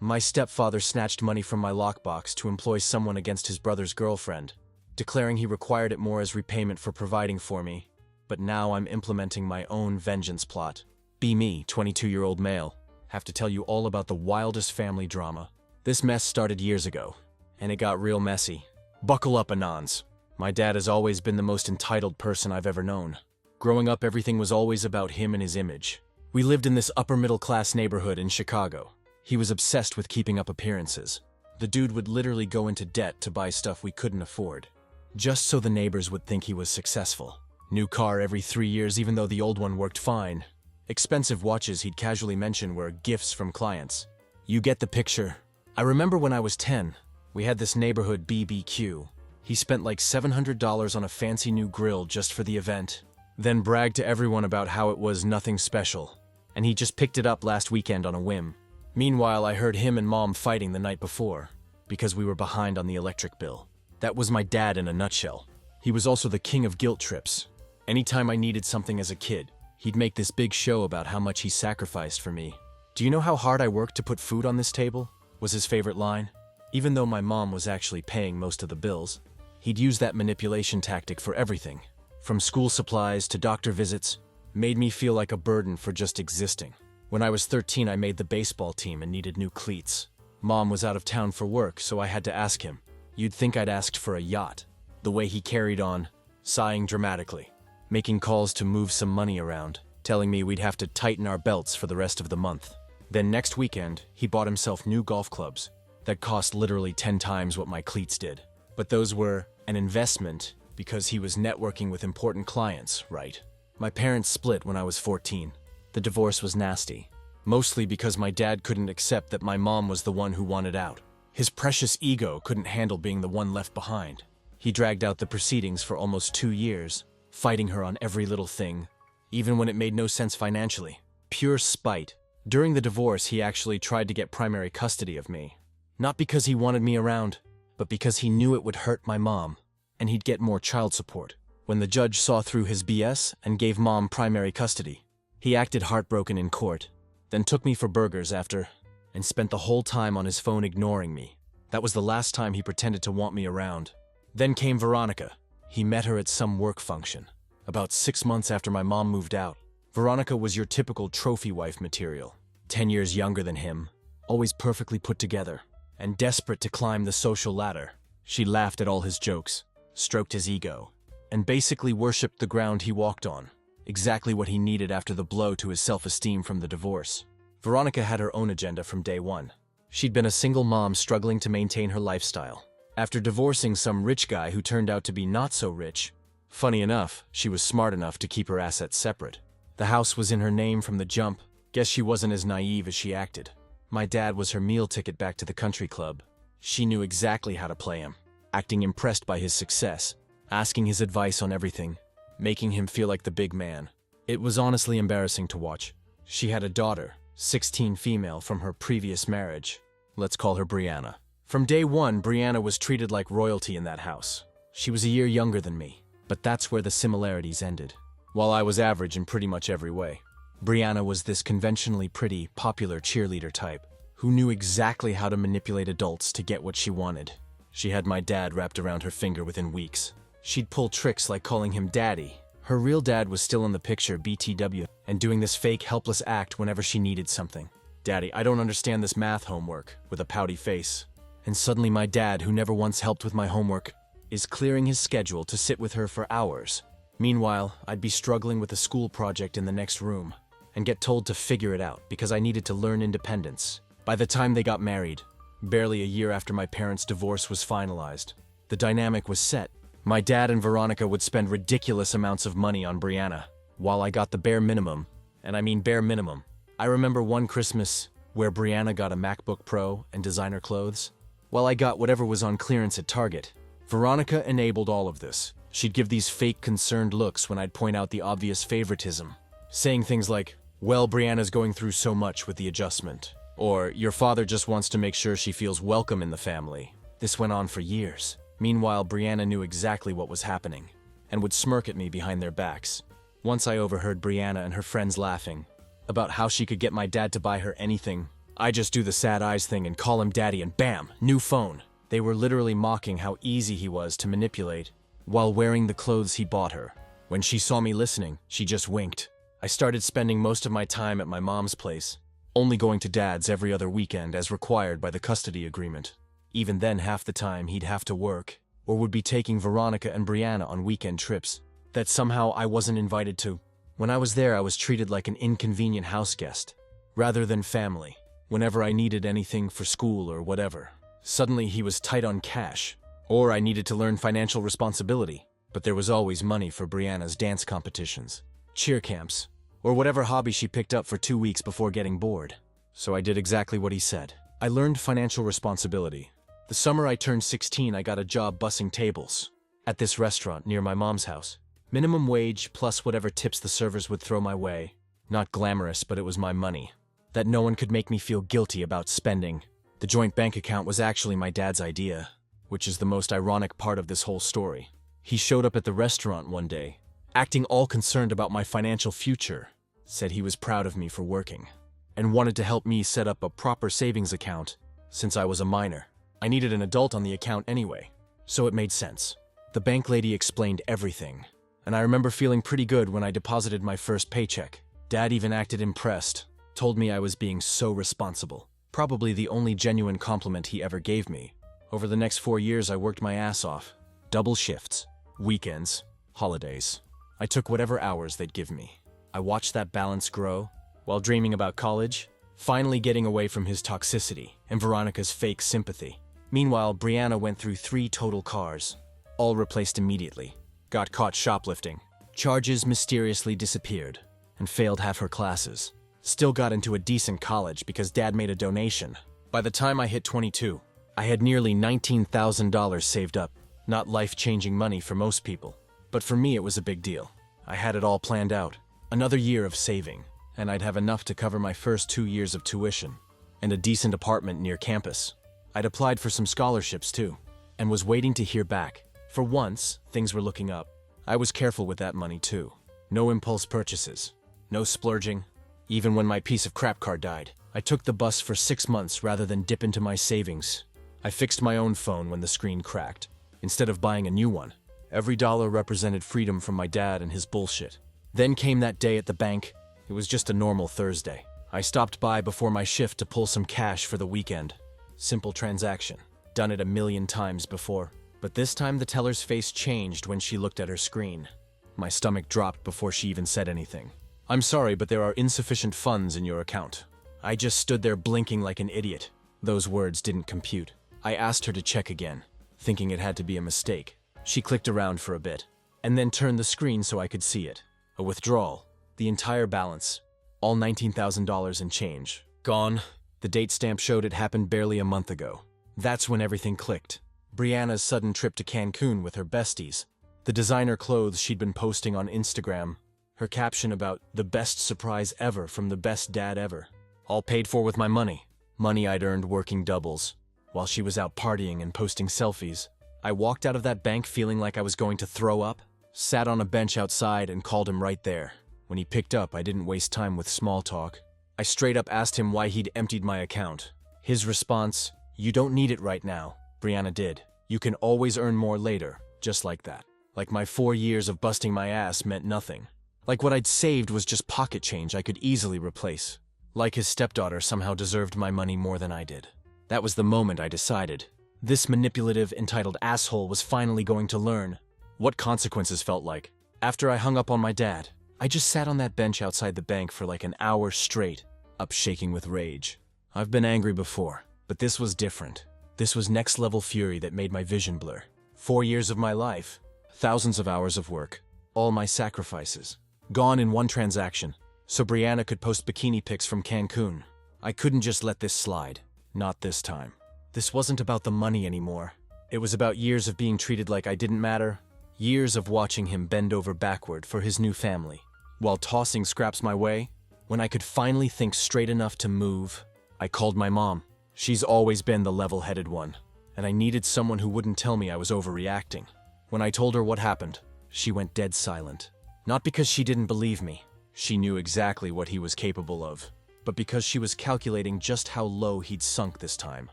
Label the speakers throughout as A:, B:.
A: My stepfather snatched money from my lockbox to employ someone against his brother's girlfriend, declaring he required it more as repayment for providing for me. But now I'm implementing my own vengeance plot. Be me, 22-year-old male. Have to tell you all about the wildest family drama. This mess started years ago, and it got real messy. Buckle up, Anons. My dad has always been the most entitled person I've ever known. Growing up, everything was always about him and his image. We lived in this upper-middle-class neighborhood in Chicago. He was obsessed with keeping up appearances. The dude would literally go into debt to buy stuff we couldn't afford, just so the neighbors would think he was successful. New car every 3 years, even though the old one worked fine. Expensive watches he'd casually mention were gifts from clients. You get the picture. I remember when I was 10, we had this neighborhood BBQ. He spent like $700 on a fancy new grill just for the event, then bragged to everyone about how it was nothing special, and he just picked it up last weekend on a whim. Meanwhile, I heard him and Mom fighting the night before, because we were behind on the electric bill. That was my dad in a nutshell. He was also the king of guilt trips. Anytime I needed something as a kid, he'd make this big show about how much he sacrificed for me. "Do you know how hard I worked to put food on this table?" was his favorite line. Even though my mom was actually paying most of the bills, he'd use that manipulation tactic for everything. From school supplies to doctor visits, made me feel like a burden for just existing. When I was 13, I made the baseball team and needed new cleats. Mom was out of town for work, so I had to ask him. You'd think I'd asked for a yacht. The way he carried on, sighing dramatically, making calls to move some money around, telling me we'd have to tighten our belts for the rest of the month. Then next weekend, he bought himself new golf clubs that cost literally 10 times what my cleats did. But those were an investment because he was networking with important clients, right? My parents split when I was 14. The divorce was nasty, mostly because my dad couldn't accept that my mom was the one who wanted out. His precious ego couldn't handle being the one left behind. He dragged out the proceedings for almost 2 years, fighting her on every little thing, even when it made no sense financially. Pure spite. During the divorce, he actually tried to get primary custody of me. Not because he wanted me around, but because he knew it would hurt my mom, and he'd get more child support. When the judge saw through his BS and gave Mom primary custody, he acted heartbroken in court, then took me for burgers after, and spent the whole time on his phone ignoring me. That was the last time he pretended to want me around. Then came Veronica. He met her at some work function, about 6 months after my mom moved out. Veronica was your typical trophy wife material, 10 years younger than him, always perfectly put together, and desperate to climb the social ladder. She laughed at all his jokes, stroked his ego, and basically worshipped the ground he walked on, exactly what he needed after the blow to his self-esteem from the divorce. Veronica had her own agenda from day one. She'd been a single mom struggling to maintain her lifestyle. After divorcing some rich guy who turned out to be not so rich, funny enough, she was smart enough to keep her assets separate. The house was in her name from the jump. Guess she wasn't as naive as she acted. My dad was her meal ticket back to the country club. She knew exactly how to play him, acting impressed by his success, asking his advice on everything, making him feel like the big man. It was honestly embarrassing to watch. She had a daughter, 16 female from her previous marriage. Let's call her Brianna. From day one, Brianna was treated like royalty in that house. She was a year younger than me, but that's where the similarities ended. While I was average in pretty much every way, Brianna was this conventionally pretty, popular cheerleader type who knew exactly how to manipulate adults to get what she wanted. She had my dad wrapped around her finger within weeks. She'd pull tricks like calling him daddy. Her real dad was still in the picture, BTW, and doing this fake, helpless act whenever she needed something. "Daddy, I don't understand this math homework," with a pouty face. And suddenly my dad, who never once helped with my homework, is clearing his schedule to sit with her for hours. Meanwhile, I'd be struggling with a school project in the next room and get told to figure it out because I needed to learn independence. By the time they got married, barely a year after my parents' divorce was finalized, the dynamic was set. My dad and Veronica would spend ridiculous amounts of money on Brianna, while I got the bare minimum, and I mean bare minimum. I remember one Christmas where Brianna got a MacBook Pro and designer clothes, while I got whatever was on clearance at Target. Veronica enabled all of this. She'd give these fake concerned looks when I'd point out the obvious favoritism, saying things like, "Well, Brianna's going through so much with the adjustment," or "Your father just wants to make sure she feels welcome in the family." This went on for years. Meanwhile, Brianna knew exactly what was happening and would smirk at me behind their backs. Once I overheard Brianna and her friends laughing about how she could get my dad to buy her anything. I just do the sad eyes thing and call him daddy and bam, new phone. They were literally mocking how easy he was to manipulate while wearing the clothes he bought her. When she saw me listening, she just winked. I started spending most of my time at my mom's place, only going to dad's every other weekend as required by the custody agreement. Even then, half the time he'd have to work, or would be taking Veronica and Brianna on weekend trips that somehow I wasn't invited to. When I was there, I was treated like an inconvenient house guest, rather than family. Whenever I needed anything for school or whatever, suddenly he was tight on cash, or I needed to learn financial responsibility, but there was always money for Brianna's dance competitions, cheer camps, or whatever hobby she picked up for 2 weeks before getting bored. So I did exactly what he said. I learned financial responsibility. The summer I turned 16, I got a job bussing tables at this restaurant near my mom's house. Minimum wage plus whatever tips the servers would throw my way. Not glamorous, but it was my money that no one could make me feel guilty about spending. The joint bank account was actually my dad's idea, which is the most ironic part of this whole story. He showed up at the restaurant one day, acting all concerned about my financial future, said he was proud of me for working, and wanted to help me set up a proper savings account since I was a minor. I needed an adult on the account anyway, so it made sense. The bank lady explained everything, and I remember feeling pretty good when I deposited my first paycheck. Dad even acted impressed, told me I was being so responsible. Probably the only genuine compliment he ever gave me. Over the next 4 years, I worked my ass off. Double shifts, weekends, holidays. I took whatever hours they'd give me. I watched that balance grow while dreaming about college, finally getting away from his toxicity and Veronica's fake sympathy. Meanwhile, Brianna went through 3 total cars, all replaced immediately. Got caught shoplifting. Charges mysteriously disappeared and failed half her classes. Still got into a decent college because Dad made a donation. By the time I hit 22, I had nearly $19,000 saved up. Not life-changing money for most people, but for me it was a big deal. I had it all planned out. Another year of saving, and I'd have enough to cover my first 2 years of tuition and a decent apartment near campus. I'd applied for some scholarships too, and was waiting to hear back. For once, things were looking up. I was careful with that money too. No impulse purchases, no splurging. Even when my piece of crap car died, I took the bus for 6 months rather than dip into my savings. I fixed my own phone when the screen cracked, instead of buying a new one. Every dollar represented freedom from my dad and his bullshit. Then came that day at the bank. It was just a normal Thursday. I stopped by before my shift to pull some cash for the weekend. Simple transaction. Done it a million times before. But this time the teller's face changed when she looked at her screen. My stomach dropped before she even said anything. "I'm sorry, but there are insufficient funds in your account." I just stood there blinking like an idiot. Those words didn't compute. I asked her to check again, thinking it had to be a mistake. She clicked around for a bit, and then turned the screen so I could see it. A withdrawal. The entire balance. All $19,000 and change. Gone. The date stamp showed it happened barely a month ago. That's when everything clicked. Brianna's sudden trip to Cancun with her besties. The designer clothes she'd been posting on Instagram. Her caption about the best surprise ever from the best dad ever. All paid for with my money. Money I'd earned working doubles, while she was out partying and posting selfies. I walked out of that bank feeling like I was going to throw up, sat on a bench outside and called him right there. When he picked up, I didn't waste time with small talk. I straight up asked him why he'd emptied my account. His response, "You don't need it right now." Brianna did. "You can always earn more later," just like that. Like my 4 years of busting my ass meant nothing. Like what I'd saved was just pocket change I could easily replace. Like his stepdaughter somehow deserved my money more than I did. That was the moment I decided. This manipulative, entitled asshole was finally going to learn what consequences felt like. After I hung up on my dad, I just sat on that bench outside the bank for like an hour straight, up shaking with rage. I've been angry before, but this was different. This was next-level fury that made my vision blur. 4 years of my life, thousands of hours of work, all my sacrifices, gone in one transaction, so Brianna could post bikini pics from Cancun. I couldn't just let this slide. Not this time. This wasn't about the money anymore. It was about years of being treated like I didn't matter, years of watching him bend over backward for his new family, while tossing scraps my way. When I could finally think straight enough to move, I called my mom. She's always been the level-headed one, and I needed someone who wouldn't tell me I was overreacting. When I told her what happened, she went dead silent. Not because she didn't believe me. She knew exactly what he was capable of. but because she was calculating just how low he'd sunk this time.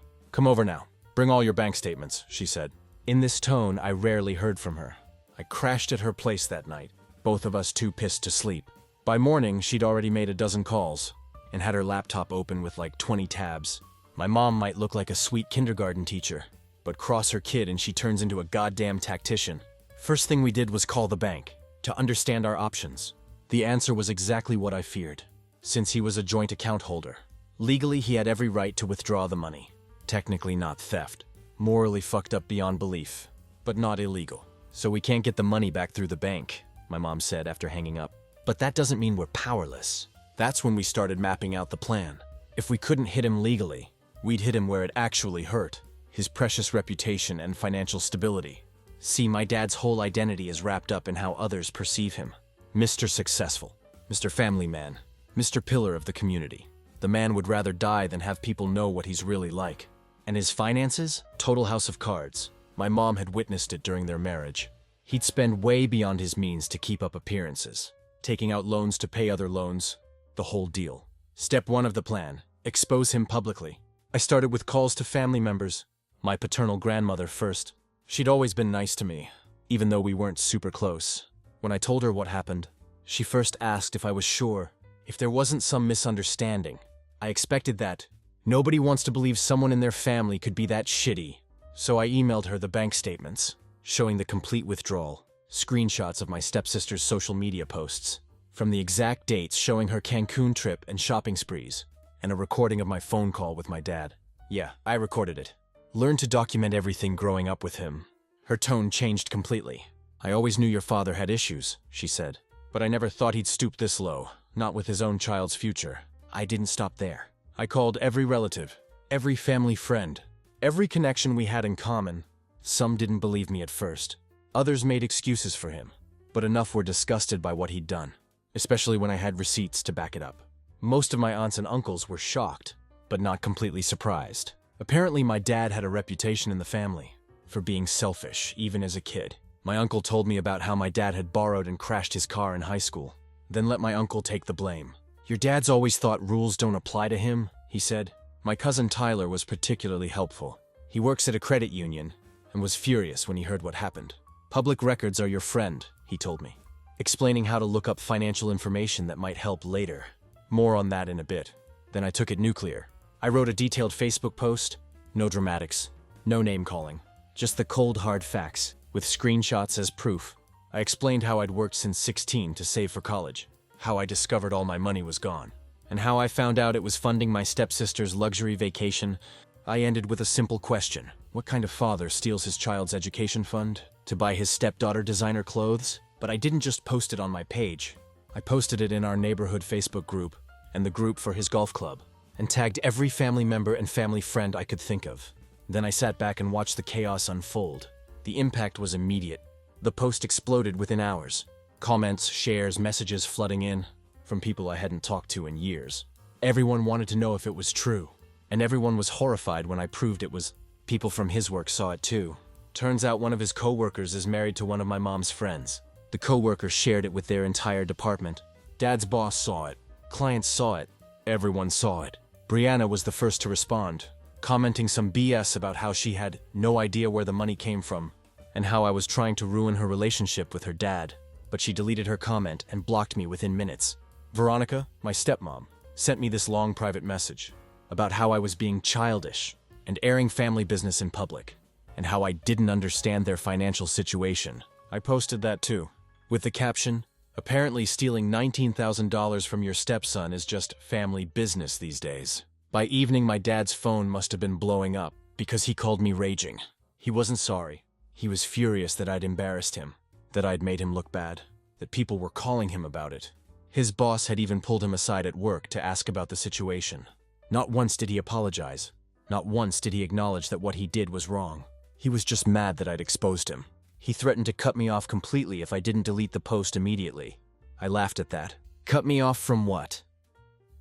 A: "Come over now. Bring all your bank statements," she said. In this tone, I rarely heard from her. I crashed at her place that night, both of us too pissed to sleep. By morning, she'd already made a dozen calls and had her laptop open with like 20 tabs. My mom might look like a sweet kindergarten teacher, but cross her kid and she turns into a goddamn tactician. First thing we did was call the bank to understand our options. The answer was exactly what I feared. Since he was a joint account holder, legally he had every right to withdraw the money. Technically not theft. Morally fucked up beyond belief, but not illegal. "So we can't get the money back through the bank," my mom said after hanging up. "But that doesn't mean we're powerless." That's when we started mapping out the plan. If we couldn't hit him legally, we'd hit him where it actually hurt: his precious reputation and financial stability. See, my dad's whole identity is wrapped up in how others perceive him. Mr. Successful, Mr. Family Man, Mr. Pillar of the community. The man would rather die than have people know what he's really like. And his finances? Total house of cards. My mom had witnessed it during their marriage. He'd spend way beyond his means to keep up appearances, taking out loans to pay other loans, the whole deal. Step 1 of the plan: expose him publicly. I started with calls to family members. My paternal grandmother first. She'd always been nice to me, even though we weren't super close. When I told her what happened, she first asked if I was sure, if there wasn't some misunderstanding. I expected that. Nobody wants to believe someone in their family could be that shitty. So I emailed her the bank statements, showing the complete withdrawal, screenshots of my stepsister's social media posts, from the exact dates showing her Cancun trip and shopping sprees, and a recording of my phone call with my dad. Yeah, I recorded it. Learned to document everything growing up with him. Her tone changed completely. "I always knew your father had issues," she said, "but I never thought he'd stoop this low, not with his own child's future." I didn't stop there. I called every relative, every family friend, every connection we had in common. Some didn't believe me at first. Others made excuses for him, but enough were disgusted by what he'd done, especially when I had receipts to back it up. Most of my aunts and uncles were shocked, but not completely surprised. Apparently, my dad had a reputation in the family for being selfish, even as a kid. My uncle told me about how my dad had borrowed and crashed his car in high school, then let my uncle take the blame. "Your dad's always thought rules don't apply to him," he said. My cousin Tyler was particularly helpful. He works at a credit union and was furious when he heard what happened. "Public records are your friend," he told me, explaining how to look up financial information that might help later. More on that in a bit. Then I took it nuclear. I wrote a detailed Facebook post, no dramatics, no name calling, just the cold hard facts, with screenshots as proof. I explained how I'd worked since 16 to save for college, how I discovered all my money was gone, and how I found out it was funding my stepsister's luxury vacation. I ended with a simple question: what kind of father steals his child's education fund to buy his stepdaughter designer clothes? But I didn't just post it on my page. I posted it in our neighborhood Facebook group and the group for his golf club, and tagged every family member and family friend I could think of. Then I sat back and watched the chaos unfold. The impact was immediate. The post exploded within hours. Comments, shares, messages flooding in from people I hadn't talked to in years. Everyone wanted to know if it was true, and everyone was horrified when I proved it was. People from his work saw it too. Turns out one of his co-workers is married to one of my mom's friends. The co-worker shared it with their entire department. Dad's boss saw it. Clients saw it. Everyone saw it. Brianna was the first to respond, commenting some BS about how she had no idea where the money came from, and how I was trying to ruin her relationship with her dad. But she deleted her comment and blocked me within minutes. Veronica, my stepmom, sent me this long private message about how I was being childish and airing family business in public, and how I didn't understand their financial situation. I posted that too, with the caption, "Apparently stealing $19,000 from your stepson is just family business these days." By evening, my dad's phone must have been blowing up because he called me raging. He wasn't sorry. He was furious that I'd embarrassed him, that I'd made him look bad, that people were calling him about it. His boss had even pulled him aside at work to ask about the situation. Not once did he apologize. Not once did he acknowledge that what he did was wrong. He was just mad that I'd exposed him. He threatened to cut me off completely if I didn't delete the post immediately. I laughed at that. Cut me off from what?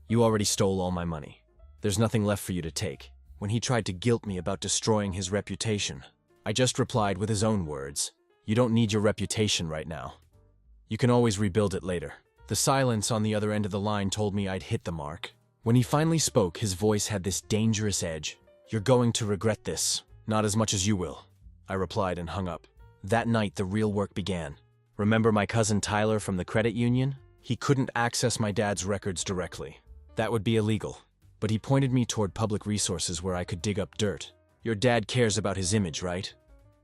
A: You already stole all my money. There's nothing left for you to take. When he tried to guilt me about destroying his reputation, I just replied with his own words, "You don't need your reputation right now. You can always rebuild it later." The silence on the other end of the line told me I'd hit the mark. When he finally spoke, his voice had this dangerous edge. "You're going to regret this. Not as much as you will," I replied and hung up. That night, the real work began. Remember my cousin Tyler from the credit union? He couldn't access my dad's records directly. That would be illegal. But he pointed me toward public resources where I could dig up dirt. Your dad cares about his image, right?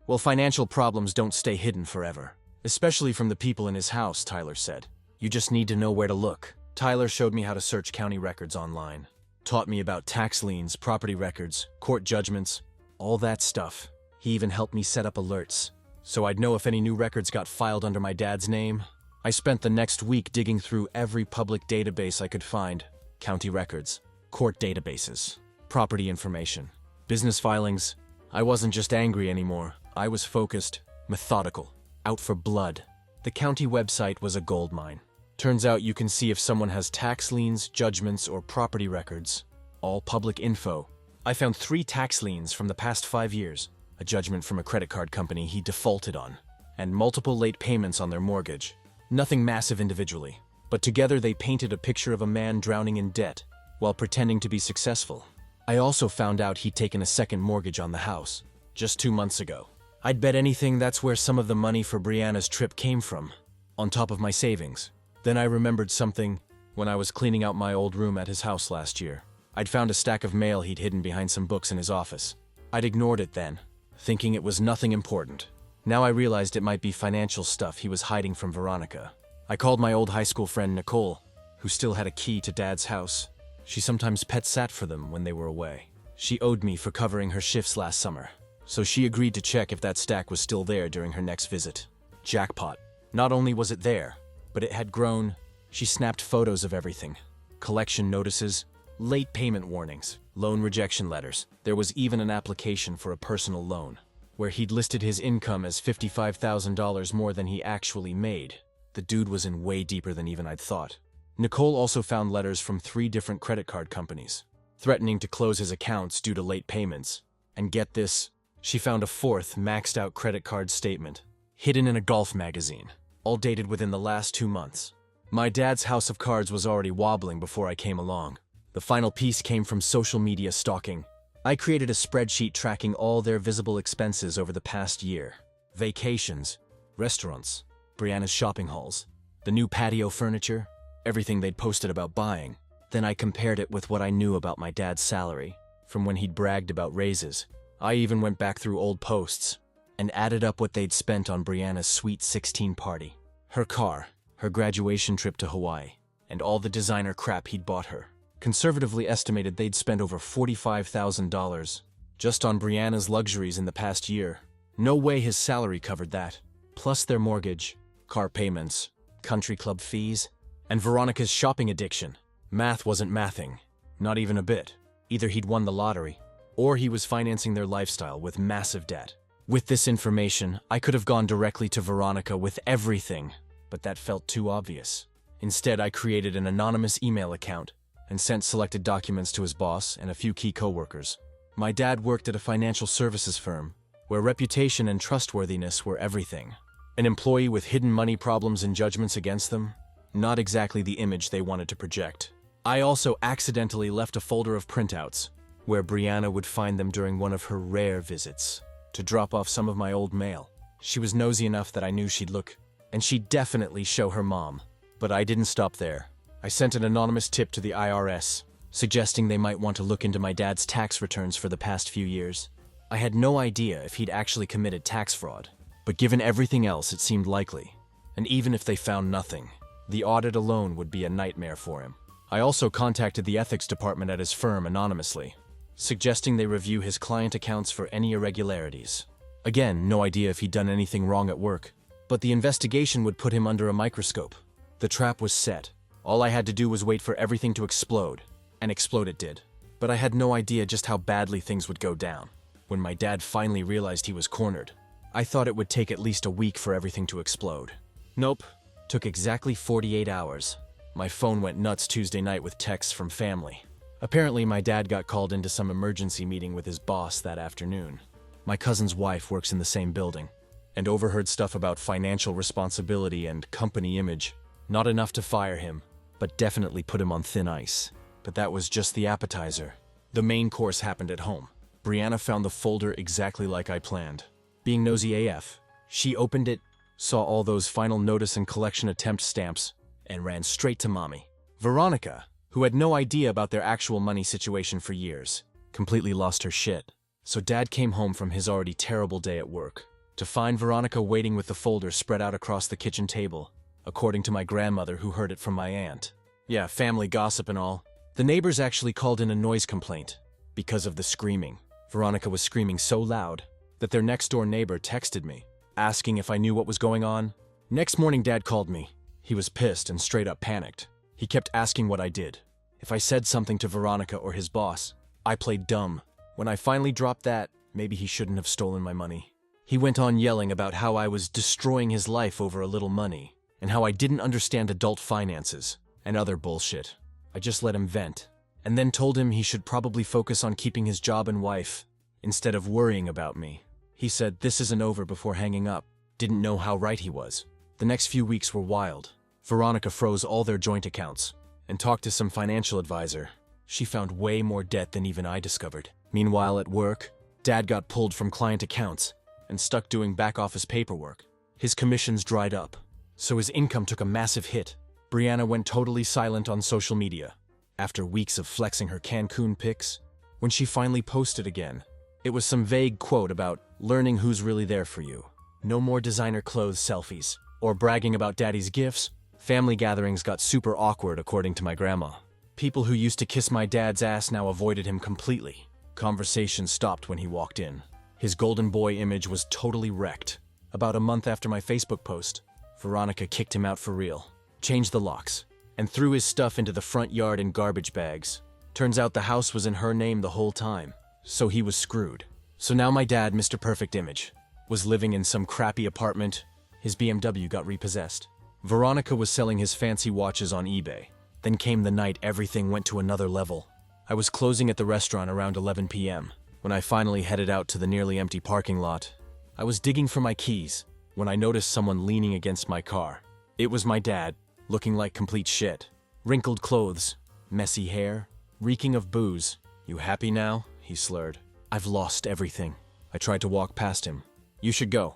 A: Well, financial problems don't stay hidden forever. Especially from the people in his house, Tyler said. You just need to know where to look. Tyler showed me how to search county records online. Taught me about tax liens, property records, court judgments, all that stuff. He even helped me set up alerts, so I'd know if any new records got filed under my dad's name. I spent the next week digging through every public database I could find. County records, court databases, property information, business filings. I wasn't just angry anymore. I was focused, methodical, out for blood. The county website was a goldmine. Turns out you can see if someone has tax liens, judgments, or property records. All public info. I found 3 tax liens from the past 5 years, a judgment from a credit card company he defaulted on, and multiple late payments on their mortgage. Nothing massive individually, but together they painted a picture of a man drowning in debt while pretending to be successful. I also found out he'd taken a second mortgage on the house, just 2 months ago. I'd bet anything that's where some of the money for Brianna's trip came from, on top of my savings. Then I remembered something when I was cleaning out my old room at his house last year. I'd found a stack of mail he'd hidden behind some books in his office. I'd ignored it then, thinking it was nothing important. Now I realized it might be financial stuff he was hiding from Veronica. I called my old high school friend Nicole, who still had a key to Dad's house. She sometimes pet sat for them when they were away. She owed me for covering her shifts last summer, so she agreed to check if that stack was still there during her next visit. Jackpot. Not only was it there, but it had grown. She snapped photos of everything. Collection notices, late payment warnings, loan rejection letters. There was even an application for a personal loan, where he'd listed his income as $55,000 more than he actually made. The dude was in way deeper than even I'd thought. Nicole also found letters from 3 different credit card companies, threatening to close his accounts due to late payments. And get this, she found a 4th maxed-out credit card statement, hidden in a golf magazine, all dated within the last 2 months. My dad's house of cards was already wobbling before I came along. The final piece came from social media stalking. I created a spreadsheet tracking all their visible expenses over the past year. Vacations, restaurants, Brianna's shopping hauls, the new patio furniture, everything they'd posted about buying. Then I compared it with what I knew about my dad's salary, from when he'd bragged about raises. I even went back through old posts and added up what they'd spent on Brianna's sweet 16 party, her car, her graduation trip to Hawaii, and all the designer crap he'd bought her. Conservatively estimated they'd spent over $45,000 just on Brianna's luxuries in the past year. No way his salary covered that. Plus their mortgage, car payments, country club fees, and Veronica's shopping addiction. Math wasn't mathing, not even a bit. Either he'd won the lottery, or he was financing their lifestyle with massive debt. With this information, I could have gone directly to Veronica with everything, but that felt too obvious. Instead, I created an anonymous email account and sent selected documents to his boss and a few key coworkers. My dad worked at a financial services firm, where reputation and trustworthiness were everything. An employee with hidden money problems and judgments against them? Not exactly the image they wanted to project. I also accidentally left a folder of printouts, where Brianna would find them during one of her rare visits, to drop off some of my old mail. She was nosy enough that I knew she'd look, and she'd definitely show her mom. But I didn't stop there. I sent an anonymous tip to the IRS, suggesting they might want to look into my dad's tax returns for the past few years. I had no idea if he'd actually committed tax fraud, but given everything else, it seemed likely. And even if they found nothing, the audit alone would be a nightmare for him. I also contacted the ethics department at his firm anonymously, suggesting they review his client accounts for any irregularities. Again, no idea if he'd done anything wrong at work, but the investigation would put him under a microscope. The trap was set. All I had to do was wait for everything to explode, and explode it did. But I had no idea just how badly things would go down. When my dad finally realized he was cornered, I thought it would take at least a week for everything to explode. Nope. Took exactly 48 hours. My phone went nuts Tuesday night with texts from family. Apparently, my dad got called into some emergency meeting with his boss that afternoon. My cousin's wife works in the same building, and overheard stuff about financial responsibility and company image. Not enough to fire him, but definitely put him on thin ice. But that was just the appetizer. The main course happened at home. Brianna found the folder exactly like I planned. Being nosy AF, she opened it, saw all those final notice and collection attempt stamps, and ran straight to Mommy. Veronica, who had no idea about their actual money situation for years, completely lost her shit. So Dad came home from his already terrible day at work to find Veronica waiting with the folder spread out across the kitchen table, according to my grandmother who heard it from my aunt. Yeah, family gossip and all. The neighbors actually called in a noise complaint because of the screaming. Veronica was screaming so loud that their next-door neighbor texted me, asking if I knew what was going on. Next morning, Dad called me. He was pissed and straight up panicked. He kept asking what I did. If I said something to Veronica or his boss, I played dumb. When I finally dropped that, maybe he shouldn't have stolen my money. He went on yelling about how I was destroying his life over a little money, and how I didn't understand adult finances, and other bullshit. I just let him vent, and then told him he should probably focus on keeping his job and wife, instead of worrying about me. He said this isn't over before hanging up. Didn't know how right he was. The next few weeks were wild. Veronica froze all their joint accounts, and talked to some financial advisor. She found way more debt than even I discovered. Meanwhile, at work, Dad got pulled from client accounts and stuck doing back-office paperwork. His commissions dried up, so his income took a massive hit. Brianna went totally silent on social media. After weeks of flexing her Cancun pics, when she finally posted again, it was some vague quote about learning who's really there for you. No more designer clothes selfies, or bragging about Daddy's gifts. Family gatherings got super awkward, according to my grandma. People who used to kiss my dad's ass now avoided him completely. Conversation stopped when he walked in. His golden boy image was totally wrecked. About a month after my Facebook post, Veronica kicked him out for real, changed the locks, and threw his stuff into the front yard in garbage bags. Turns out the house was in her name the whole time, so he was screwed. So now my dad, Mr. Perfect Image, was living in some crappy apartment. His BMW got repossessed. Veronica was selling his fancy watches on eBay. Then came the night everything went to another level. I was closing at the restaurant around 11 p.m. when I finally headed out to the nearly empty parking lot. I was digging for my keys when I noticed someone leaning against my car. It was my dad, looking like complete shit. Wrinkled clothes, messy hair, reeking of booze. "You happy now?" he slurred. "I've lost everything." I tried to walk past him. "You should go.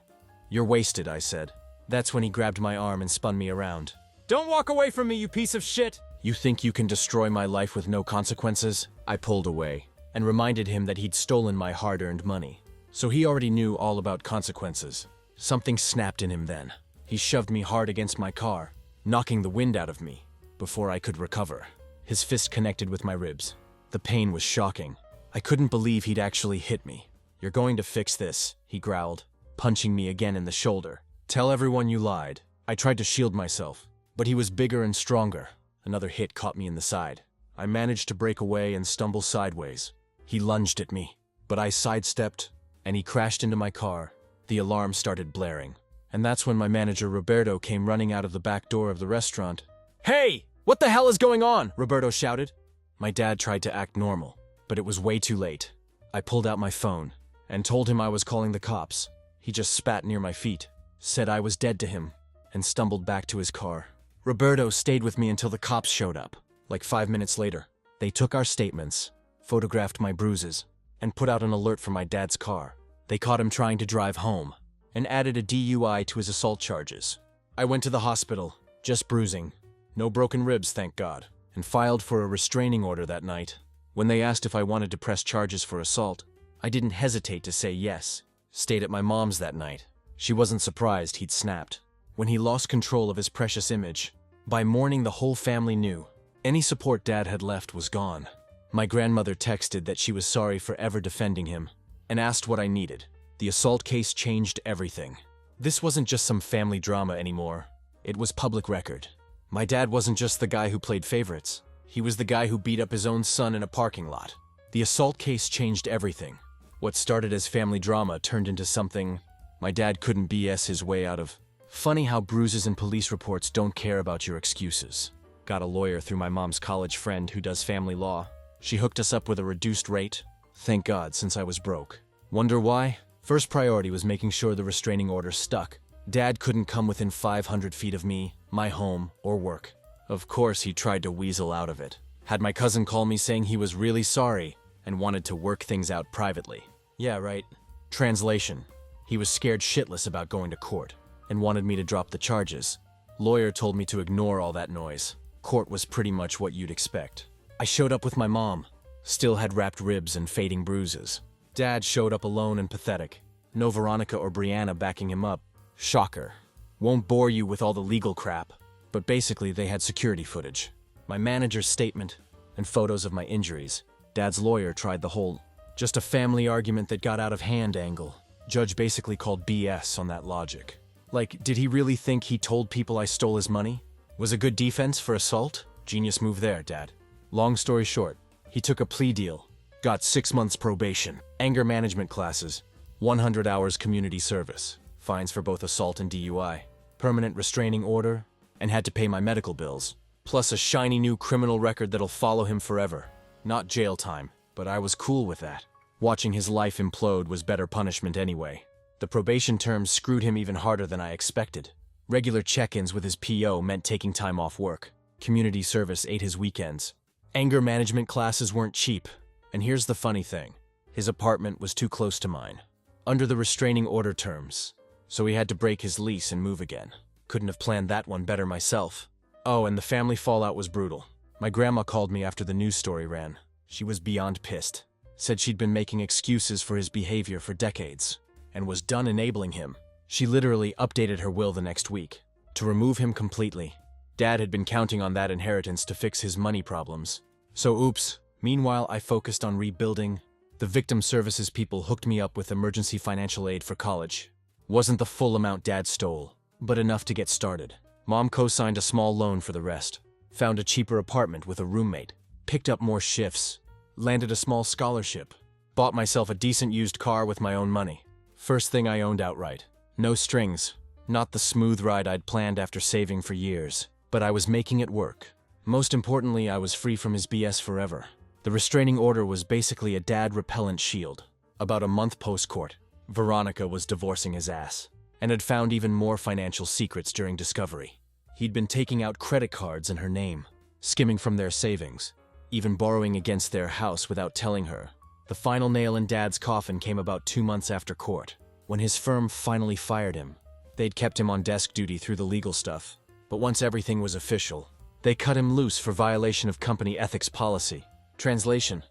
A: You're wasted," I said. That's when he grabbed my arm and spun me around. "Don't walk away from me, you piece of shit!" "You think you can destroy my life with no consequences?" I pulled away and reminded him that he'd stolen my hard-earned money. So he already knew all about consequences. Something snapped in him then. He shoved me hard against my car, knocking the wind out of me before I could recover. His fist connected with my ribs. The pain was shocking. I couldn't believe he'd actually hit me. "You're going to fix this," he growled, punching me again in the shoulder. "Tell everyone you lied." I tried to shield myself, but he was bigger and stronger. Another hit caught me in the side. I managed to break away and stumble sideways. He lunged at me, but I sidestepped, and he crashed into my car. The alarm started blaring, and that's when my manager Roberto came running out of the back door of the restaurant. "Hey! What the hell is going on?" Roberto shouted. My dad tried to act normal, but it was way too late. I pulled out my phone and told him I was calling the cops. He just spat near my feet, said I was dead to him, and stumbled back to his car. Roberto stayed with me until the cops showed up. Like 5 minutes later, they took our statements, photographed my bruises, and put out an alert for my dad's car. They caught him trying to drive home, and added a DUI to his assault charges. I went to the hospital, just bruising. No broken ribs, thank God, and filed for a restraining order that night. When they asked if I wanted to press charges for assault, I didn't hesitate to say yes. Stayed at my mom's that night. She wasn't surprised he'd snapped. When he lost control of his precious image, by morning the whole family knew. Any support Dad had left was gone. My grandmother texted that she was sorry for ever defending him, and asked what I needed. The assault case changed everything. This wasn't just some family drama anymore. It was public record. My dad wasn't just the guy who played favorites. He was the guy who beat up his own son in a parking lot. The assault case changed everything. What started as family drama turned into something my dad couldn't BS his way out of. Funny how bruises and police reports don't care about your excuses. Got a lawyer through my mom's college friend who does family law. She hooked us up with a reduced rate. Thank God, since I was broke. Wonder why? First priority was making sure the restraining order stuck. Dad couldn't come within 500 feet of me, my home, or work. Of course he tried to weasel out of it. Had my cousin call me saying he was really sorry and wanted to work things out privately. Yeah, right. Translation. He was scared shitless about going to court and wanted me to drop the charges. Lawyer told me to ignore all that noise. Court was pretty much what you'd expect. I showed up with my mom. Still had wrapped ribs and fading bruises. Dad showed up alone and pathetic. No Veronica or Brianna backing him up. Shocker. Won't bore you with all the legal crap, but basically they had security footage. My manager's statement and photos of my injuries. Dad's lawyer tried the whole just a family argument that got out of hand angle. Judge basically called BS on that logic. Like, did he really think he told people I stole his money? Was a good defense for assault? Genius move there, Dad. Long story short, he took a plea deal, got 6 months probation, anger management classes, 100 hours community service, fines for both assault and DUI, permanent restraining order, and had to pay my medical bills, plus a shiny new criminal record that'll follow him forever. Not jail time, but I was cool with that. Watching his life implode was better punishment anyway. The probation terms screwed him even harder than I expected. Regular check-ins with his PO meant taking time off work. Community service ate his weekends. Anger management classes weren't cheap. And here's the funny thing. His apartment was too close to mine, under the restraining order terms, so he had to break his lease and move again. Couldn't have planned that one better myself. Oh, and the family fallout was brutal. My grandma called me after the news story ran. She was beyond pissed. Said she'd been making excuses for his behavior for decades, and was done enabling him. She literally updated her will the next week, to remove him completely. Dad had been counting on that inheritance to fix his money problems. So oops. Meanwhile, I focused on rebuilding. The victim services people hooked me up with emergency financial aid for college. Wasn't the full amount Dad stole, but enough to get started. Mom co-signed a small loan for the rest. Found a cheaper apartment with a roommate. Picked up more shifts. Landed a small scholarship. Bought myself a decent used car with my own money. First thing I owned outright. No strings. Not the smooth ride I'd planned after saving for years. But I was making it work. Most importantly, I was free from his BS forever. The restraining order was basically a dad-repellent shield. About a month post-court, Veronica was divorcing his ass, and had found even more financial secrets during discovery. He'd been taking out credit cards in her name, skimming from their savings, even borrowing against their house without telling her. The final nail in Dad's coffin came about 2 months after court, when his firm finally fired him. They'd kept him on desk duty through the legal stuff, but once everything was official, they cut him loose for violation of company ethics policy. Translation: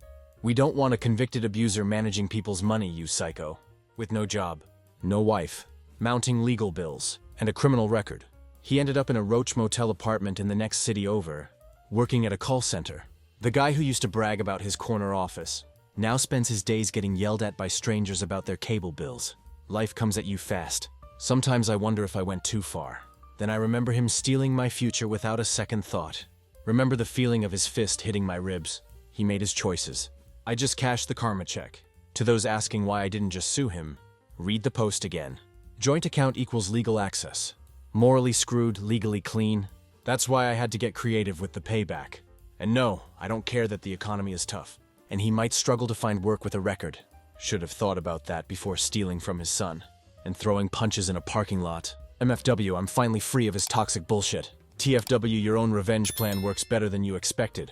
A: we don't want a convicted abuser managing people's money, you psycho. With no job, no wife, mounting legal bills, and a criminal record. He ended up in a Roach Motel apartment in the next city over, working at a call center. The guy who used to brag about his corner office now spends his days getting yelled at by strangers about their cable bills. Life comes at you fast. Sometimes I wonder if I went too far. Then I remember him stealing my future without a second thought. Remember the feeling of his fist hitting my ribs. He made his choices. I just cashed the karma check. To those asking why I didn't just sue him, read the post again. Joint account equals legal access. Morally screwed, legally clean. That's why I had to get creative with the payback. And no, I don't care that the economy is tough, and he might struggle to find work with a record. Should have thought about that before stealing from his son and throwing punches in a parking lot. MFW, I'm finally free of his toxic bullshit. TFW, your own revenge plan works better than you expected.